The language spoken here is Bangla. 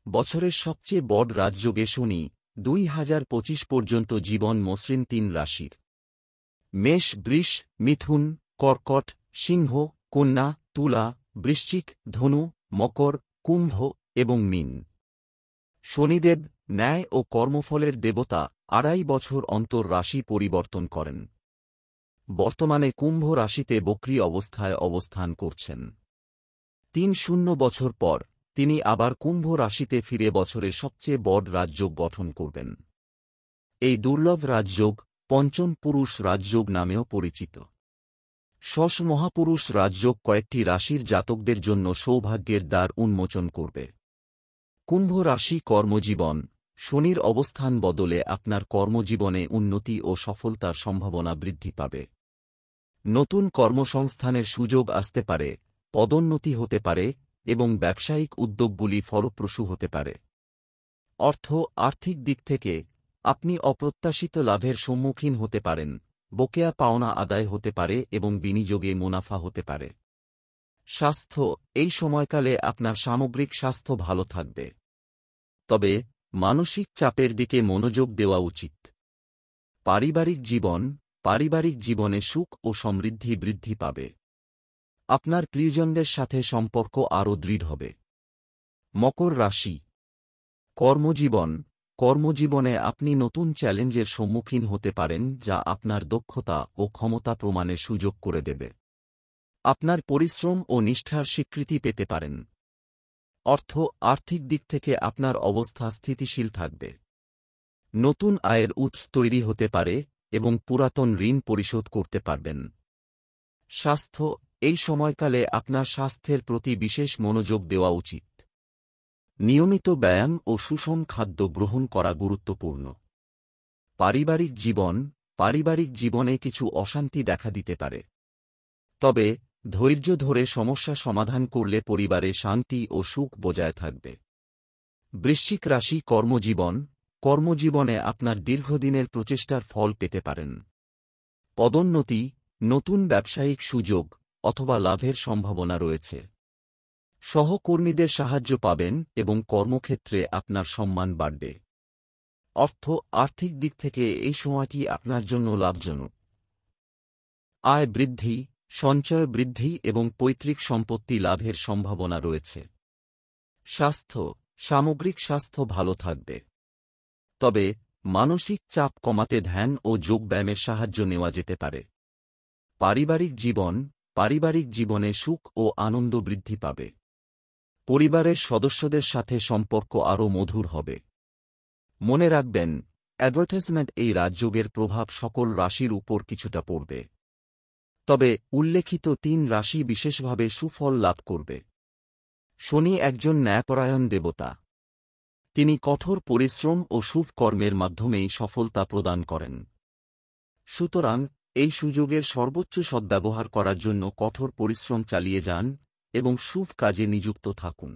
বছরের সবচেয়ে বড় রাজযোগে শনি 2025 পর্যন্ত জীবন মসৃণ 3 রাশির মেষ, বৃষ, মিথুন, কর্কট, সিংহ, কন্যা, তুলা, বৃশ্চিক, ধনু, মকর, কুম্ভ এবং মীন। শনিদেব ন্যায় ও কর্মফলের দেবতা 2.5 বছর অন্তর রাশি পরিবর্তন করেন। বর্তমানে কুম্ভ রাশিতে বক্রী অবস্থায় অবস্থান করছেন। 3 বছর পর তিনি আবার কুম্ভ রাশিতে ফিরে বছরের সবচেয়ে বড় রাজযোগ গঠন করবেন। এই দুর্লভ রাজযোগ পঞ্চম পুরুষ রাজযোগ নামেও পরিচিত। ষষ্ঠ মহাপুরুষ রাজযোগ কয়েকটি রাশির জাতকদের জন্য সৌভাগ্যের দ্বার উন্মোচন করবে। কুম্ভ রাশি কর্মজীবন। শনির অবস্থান বদলে আপনার কর্মজীবনে উন্নতি ও সফলতার সম্ভাবনা বৃদ্ধি পাবে। নতুন কর্মসংস্থানের সুযোগ আসতে পারে, পদোন্নতি হতে পারে এবং ব্যবসায়িক উদ্যোগগুলি ফলপ্রসূ হতে পারে। আর্থিক দিক থেকে আপনি অপ্রত্যাশিত লাভের সম্মুখীন হতে পারেন, বকেয়া পাওনা আদায় হতে পারে এবং বিনিয়োগে মুনাফা হতে পারে। স্বাস্থ্য। এই সময়কালে আপনার সামগ্রিক স্বাস্থ্য ভালো থাকবে, তবে মানসিক চাপের দিকে মনোযোগ দেওয়া উচিত। পারিবারিক জীবনে সুখ ও সমৃদ্ধি বৃদ্ধি পাবে। আপনার প্রিয়জনদের সাথে সম্পর্ক আরও দৃঢ় হবে। মকর রাশি কর্মজীবনে আপনি নতুন চ্যালেঞ্জের সম্মুখীন হতে পারেন, যা আপনার দক্ষতা ও ক্ষমতা প্রমাণের সুযোগ করে দেবে। আপনার পরিশ্রম ও নিষ্ঠার স্বীকৃতি পেতে পারেন। আর্থিক দিক থেকে আপনার অবস্থা স্থিতিশীল থাকবে। নতুন আয়ের উৎস তৈরি হতে পারে এবং পুরাতন ঋণ পরিশোধ করতে পারবেন। স্বাস্থ্য। এই সময়কালে আপনার স্বাস্থ্যের প্রতি বিশেষ মনোযোগ দেওয়া উচিত। নিয়মিত ব্যায়াম ও সুষম খাদ্য গ্রহণ করা গুরুত্বপূর্ণ। পারিবারিক জীবনে কিছু অশান্তি দেখা দিতে পারে, তবে ধৈর্য ধরে সমস্যা সমাধান করলে পরিবারে শান্তি ও সুখ বজায় থাকবে। বৃশ্চিক রাশি কর্মজীবনে আপনার দীর্ঘদিনের প্রচেষ্টার ফল পেতে পারেন। পদোন্নতি, নতুন ব্যবসায়িক সুযোগ অথবা লাভের সম্ভাবনা রয়েছে। সহকর্মীদের সাহায্য পাবেন এবং কর্মক্ষেত্রে আপনার সম্মান বাড়বে। আর্থিক দিক থেকে এই সময়টি আপনার জন্য লাভজনক। আয় বৃদ্ধি, সঞ্চয় বৃদ্ধি এবং পৈতৃক সম্পত্তি লাভের সম্ভাবনা রয়েছে। সামগ্রিক স্বাস্থ্য ভালো থাকবে, তবে মানসিক চাপ কমাতে ধ্যান ও যোগব্যায়ামের সাহায্য নেওয়া যেতে পারে। পারিবারিক জীবনে সুখ ও আনন্দ বৃদ্ধি পাবে। পরিবারের সদস্যদের সাথে সম্পর্ক আরও মধুর হবে। মনে রাখবেন, অ্যাডভার্টাইজমেন্ট এই রাজযোগের প্রভাব সকল রাশির উপর কিছুটা পড়বে, তবে উল্লেখিত 3 রাশি বিশেষভাবে সুফল লাভ করবে। শনি একজন ন্যায়পরায়ণ দেবতা। তিনি কঠোর পরিশ্রম ও শুভ কর্মের মাধ্যমেই সফলতা প্রদান করেন। সুতরাং এই সুযোগের সর্বোচ্চ সদ্ব্যবহার করার জন্য কঠোর পরিশ্রম চালিয়ে যান এবং শুভ কাজে নিযুক্ত থাকুন।